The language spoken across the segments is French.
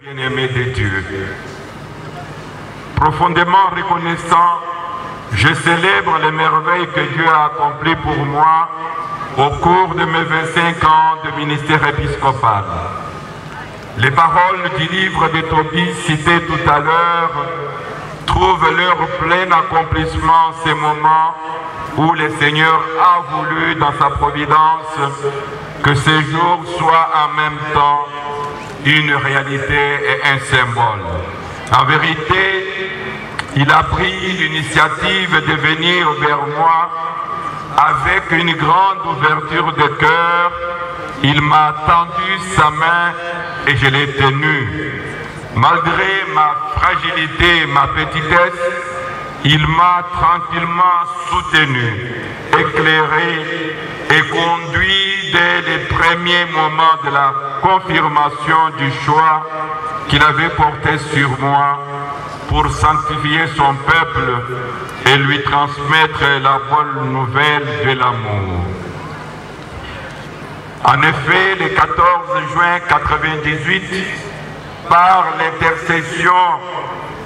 Bien-aimé de Dieu, profondément reconnaissant, je célèbre les merveilles que Dieu a accomplies pour moi au cours de mes 25 ans de ministère épiscopal. Les paroles du livre de Tobie cité tout à l'heure trouvent leur plein accomplissement ces moments où le Seigneur a voulu dans sa providence que ces jours soient en même temps une réalité et un symbole. En vérité, il a pris l'initiative de venir vers moi avec une grande ouverture de cœur. Il m'a tendu sa main et je l'ai tenue. Malgré ma fragilité et ma petitesse, il m'a tranquillement soutenu, éclairé et conduit dès les premiers moments de la confirmation du choix qu'il avait porté sur moi pour sanctifier son peuple et lui transmettre la bonne nouvelle de l'amour. En effet, le 14 juin 1998, par l'intercession,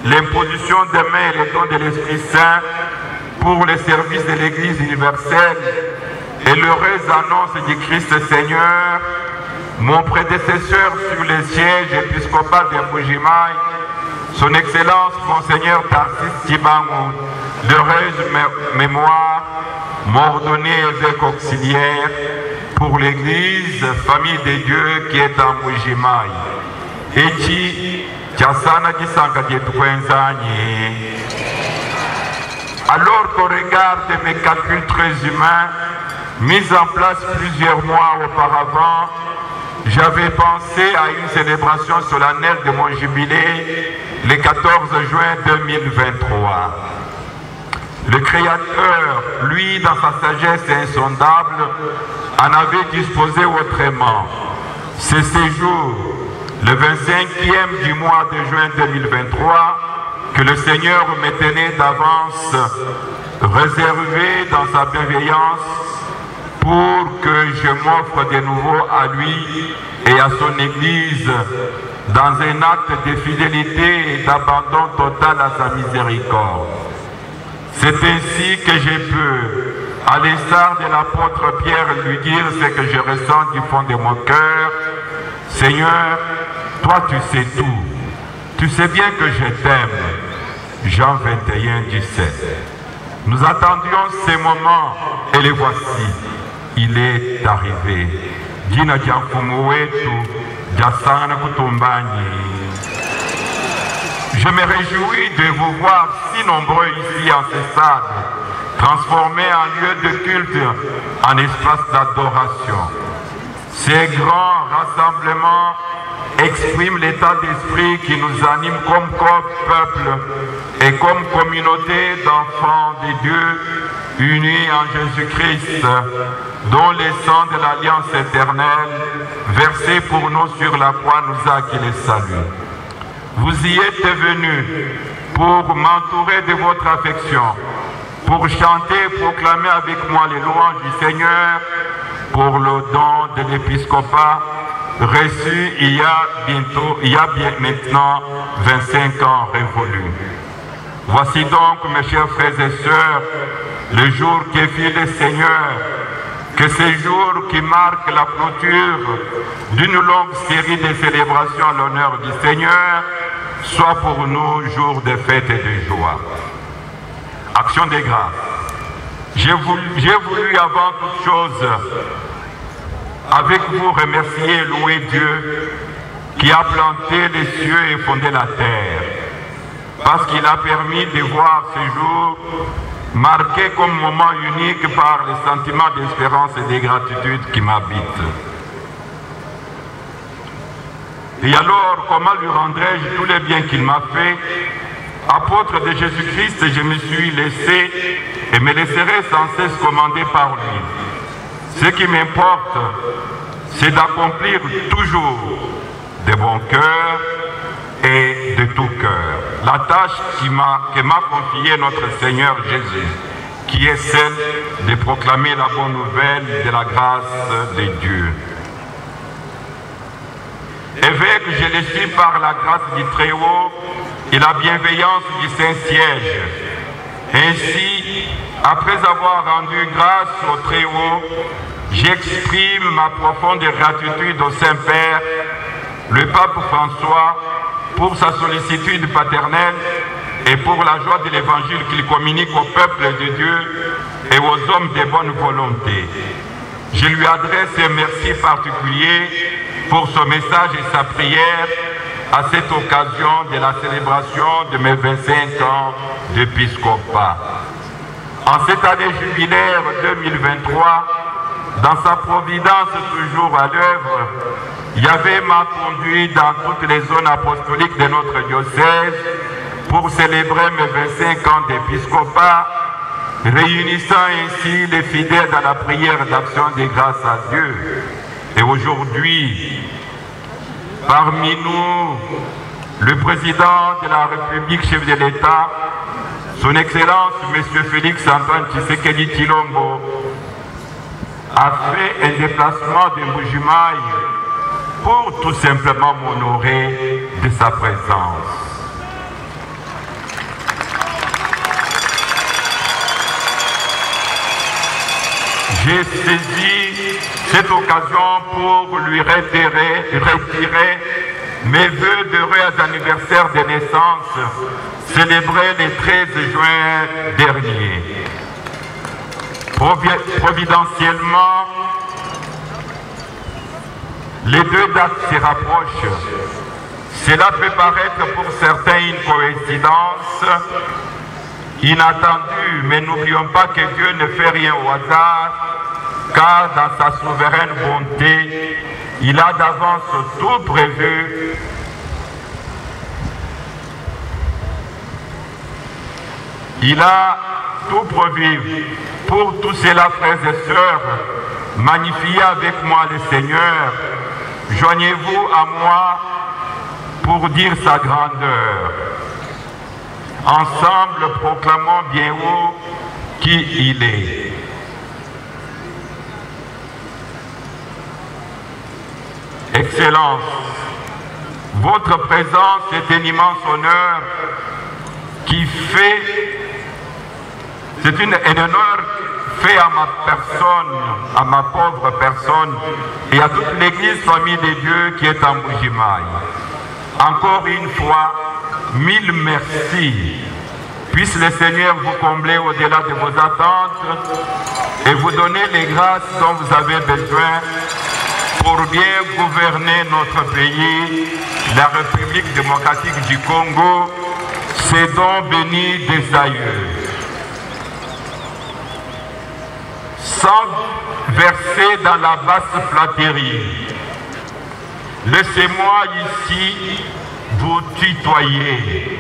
l'imposition des mains et le don de l'Esprit Saint pour le service de l'Église universelle et l'heureuse annonce du Christ Seigneur, mon prédécesseur sur le siège épiscopal de Mbujimayi, son Excellence Monseigneur Tarsis Tibangou, d'heureuse mémoire, m'a ordonné évêque auxiliaire pour l'Église, famille de Dieu qui est en Mbujimayi. Eki Tiasana Disanga Dietukwenzani. Alors qu'au regard de mes calculs très humains, mis en place plusieurs mois auparavant, j'avais pensé à une célébration solennelle de mon jubilé le 14 juin 2023. Le Créateur, lui, dans sa sagesse insondable, en avait disposé autrement. C'est ce jour, le 25e du mois de juin 2023, que le Seigneur me tenait d'avance réservé dans sa bienveillance pour que je m'offre de nouveau à lui et à son Église dans un acte de fidélité et d'abandon total à sa miséricorde. C'est ainsi que je peux, à l'instar de l'apôtre Pierre, lui dire ce que je ressens du fond de mon cœur. Seigneur, toi tu sais tout. Tu sais bien que je t'aime. Jean 21, 17. Nous attendions ces moments et les voici. Il est arrivé. Dina Djamfumuwetu, Djasana Kutumbani. Je me réjouis de vous voir si nombreux ici en ce stade, transformés en lieu de culte, en espace d'adoration. Ces grands rassemblements expriment l'état d'esprit qui nous anime comme peuple et comme communauté d'enfants de Dieu unis en Jésus-Christ, dont le sang de l'Alliance éternelle, versé pour nous sur la croix, nous a acquis le salut. Vous y êtes venus pour m'entourer de votre affection, pour chanter et proclamer avec moi les louanges du Seigneur pour le don de l'épiscopat reçu il y a bien maintenant 25 ans révolus. Voici donc, mes chers frères et sœurs, le jour qui fit le Seigneur, que ce jour qui marque la clôture d'une longue série de célébrations à l'honneur du Seigneur, soit pour nous jour de fête et de joie. Action de grâce. J'ai voulu avant toute chose, avec vous, remercier et louer Dieu qui a planté les cieux et fondé la terre, parce qu'il a permis de voir ce jour marqué comme moment unique par les sentiments d'espérance et de gratitude qui m'habitent. Et alors, comment lui rendrai-je tous les biens qu'il m'a fait? Apôtre de Jésus-Christ, je me suis laissé et me laisserai sans cesse commander par lui. Ce qui m'importe, c'est d'accomplir toujours de bon cœur et de tout cœur la tâche que m'a confiée notre Seigneur Jésus, qui est celle de proclamer la bonne nouvelle de la grâce de Dieu. Évêque, je le suis par la grâce du Très-Haut et la bienveillance du Saint-Siège. Ainsi, après avoir rendu grâce au Très-Haut, j'exprime ma profonde gratitude au Saint-Père, le Pape François, pour sa sollicitude paternelle et pour la joie de l'Évangile qu'il communique au peuple de Dieu et aux hommes de bonne volonté. Je lui adresse un merci particulier pour son message et sa prière à cette occasion de la célébration de mes 25 ans d'épiscopat. En cette année jubilaire 2023, dans sa providence toujours à l'œuvre, Yahvé m'a conduit dans toutes les zones apostoliques de notre diocèse pour célébrer mes 25 ans d'épiscopat, réunissant ainsi les fidèles dans la prière d'action de grâce à Dieu. Et aujourd'hui, parmi nous, le président de la République, chef de l'État, son Excellence, M. Félix Antoine Tshisekedi Tshilombo, a fait un déplacement de Mbujimayi pour tout simplement m'honorer de sa présence. J'ai saisi cette occasion pour lui retirer mes vœux d'heureux anniversaire de naissance célébrés le 13 juin dernier. Providentiellement, les deux dates se rapprochent. Cela peut paraître pour certains une coïncidence inattendue, mais n'oublions pas que Dieu ne fait rien au hasard, car dans sa souveraine bonté, il a d'avance tout prévu. Il a tout prévu. Pour tout cela, frères et sœurs, magnifiez avec moi le Seigneur. Joignez-vous à moi pour dire sa grandeur. Ensemble, proclamons bien haut qui il est. Excellence, votre présence est un immense honneur qui fait, c'est un honneur fait à ma personne, à ma pauvre personne et à toute l'église famille de Dieu qui est en Mbujimayi. Encore une fois, mille merci. Puisse le Seigneur vous combler au-delà de vos attentes et vous donner les grâces dont vous avez besoin pour bien gouverner notre pays, la République démocratique du Congo, ces dons bénis des aïeux. Sans verser dans la basse flatterie, laissez-moi ici vous tutoyer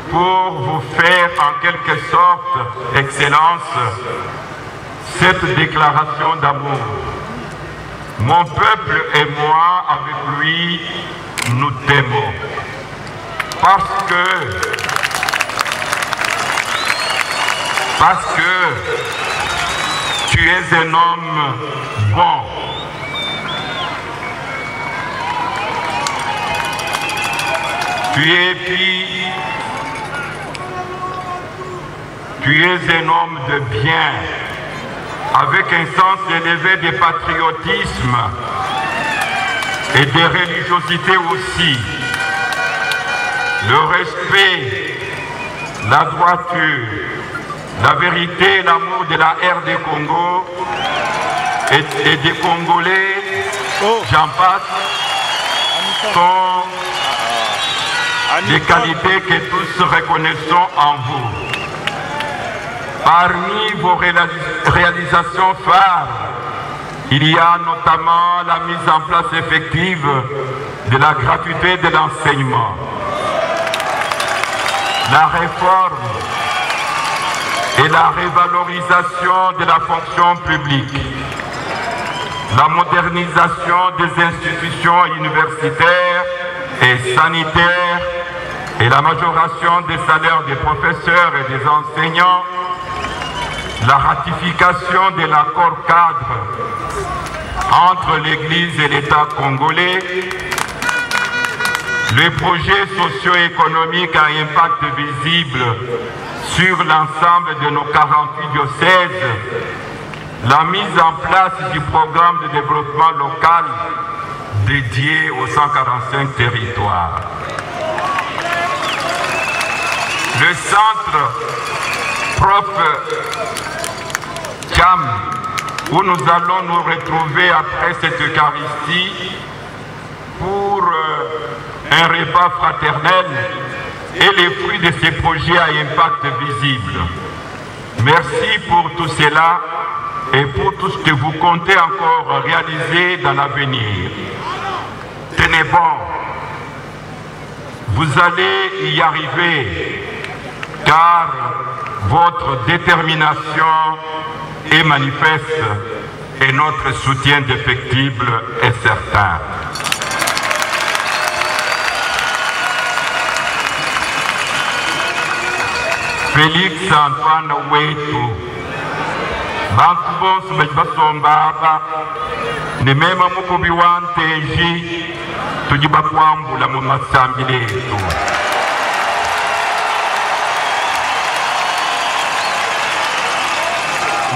pour vous faire en quelque sorte, Excellence, cette déclaration d'amour. Mon peuple et moi, avec lui, nous t'aimons. Parce que tu es un homme bon. Tu es un homme de bien, avec un sens élevé de patriotisme et de religiosité aussi. Le respect, la droiture, la vérité, l'amour de la RD Congo et des Congolais, j'en passe, sont des qualités que tous reconnaissons en vous. Parmi vos réalisations phares, il y a notamment la mise en place effective de la gratuité de l'enseignement, la réforme et la revalorisation de la fonction publique, la modernisation des institutions universitaires et sanitaires et la majoration des salaires des professeurs et des enseignants, la ratification de l'accord cadre entre l'Église et l'État congolais les projets socio-économiques à impact visible sur l'ensemble de nos 48 diocèses, la mise en place du programme de développement local dédié aux 145 territoires. Le centre Prof Cham, où nous allons nous retrouver après cette Eucharistie pour un repas fraternel et les fruits de ces projets à impact visible. Merci pour tout cela et pour tout ce que vous comptez encore réaliser dans l'avenir. Tenez bon, vous allez y arriver, car votre détermination est manifeste et notre soutien indéfectible est certain. Félix Antoine wetu bantu bose basombaba ne mema mukubi wanteji tujiba kwambula mu masambi letu.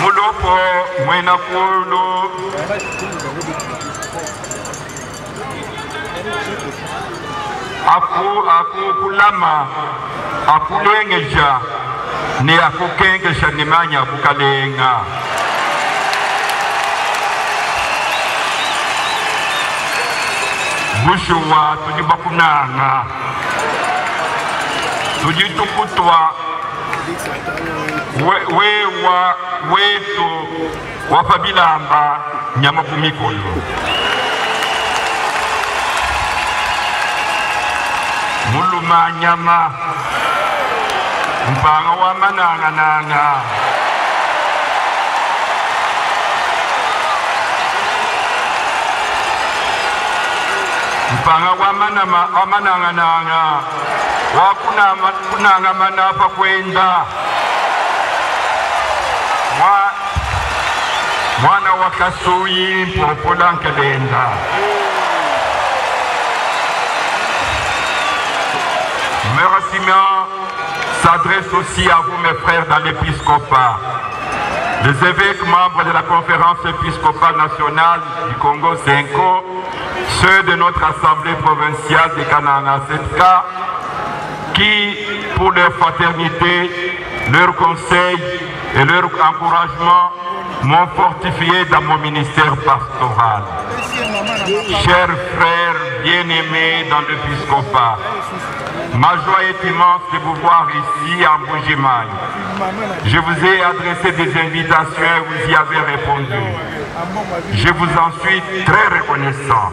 Mulopo mwena kulu aku kulama akulengeja ne akukengesha nimanya akukalenga. Bushuwa tujiba kunanga tujitukutwa wetu wafabilamba nyama kumikolo muluma nyama mpanga wa mananga mpanga wa mananga wakunanga manapa kwenda mwana wa Kasuyi Mpopola Nkelenda. Remerciements s'adresse aussi à vous, mes frères, dans l'épiscopat. Les évêques membres de la conférence épiscopale nationale du Congo 5, ceux de notre assemblée provinciale de Kananga 7K, qui, pour leur fraternité, leur conseil et leur encouragement, m'ont fortifié dans mon ministère pastoral. Chers frères bien-aimés dans l'épiscopat, ma joie est immense de vous voir ici en Bujimaï. Je vous ai adressé des invitations et vous y avez répondu. Je vous en suis très reconnaissant.